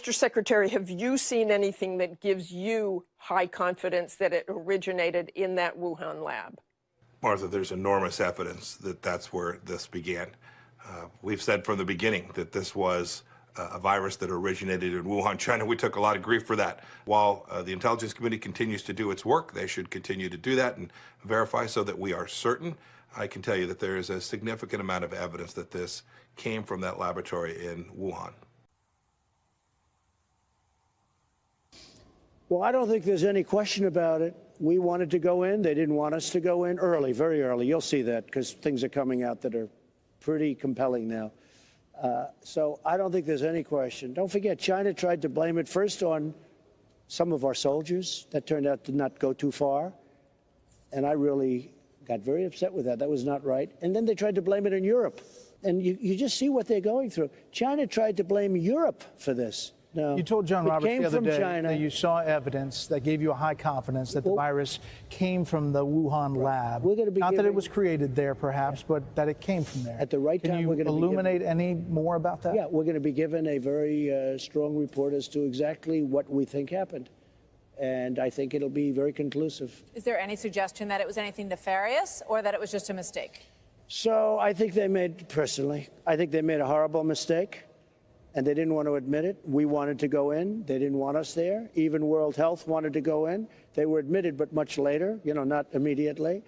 Mr. Secretary, have you seen anything that gives you high confidence that it originated in that Wuhan lab? Martha, there's enormous evidence that that's where this began. We've said from the beginning that this was a virus that originated in Wuhan, China. We took a lot of grief for that. While the intelligence community continues to do its work, they should continue to do that and verify so that we are certain. I can tell you that there is a significant amount of evidence that this came from that laboratory in Wuhan. Well, I don't think there's any question about it. We wanted to go in. They didn't want us to go in early, very early. You'll see that because things are coming out that are pretty compelling now. So I don't think there's any question. Don't forget, China tried to blame it first on some of our soldiers. That turned out to not go too far. And I really got very upset with that. That was not right. And then they tried to blame it on Europe. And you just see what they're going through. China tried to blame Europe for this. No, you told John Roberts the other day China. that you saw evidence that gave you a high confidence that the virus came from the Wuhan lab. We're going to be Not that it was created there, perhaps, but that it came from there. At the right time, Can you we're going to illuminate any more about that? Yeah, we're going to be given a very strong report as to exactly what we think happened. And I think it'll be very conclusive. Is there any suggestion that it was anything nefarious or that it was just a mistake? So I think they made a horrible mistake. And they didn't want to admit it. We wanted to go in. They didn't want us there. Even World Health wanted to go in. They were admitted, but much later, not immediately.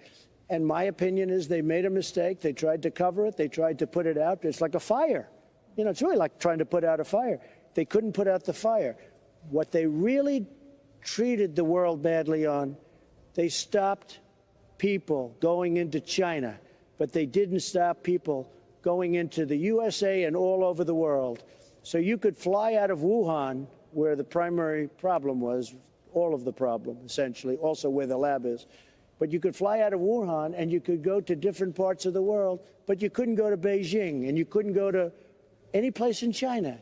And my opinion is they made a mistake. They tried to cover it. They tried to put it out. It's like a fire. It's really like trying to put out a fire. They couldn't put out the fire. What they really treated the world badly on, they stopped people going into China, but they didn't stop people going into the USA and all over the world. So you could fly out of Wuhan, where the primary problem was, all of the problem, essentially, also where the lab is. But you could fly out of Wuhan, and you could go to different parts of the world, but you couldn't go to Beijing, and you couldn't go to any place in China.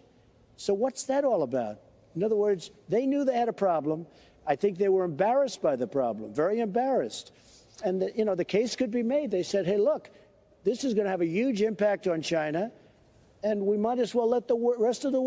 So what's that all about? In other words, they knew they had a problem. I think they were embarrassed by the problem, very embarrassed. And, the case could be made. They said, hey, look, this is going to have a huge impact on China, and we might as well let the rest of the world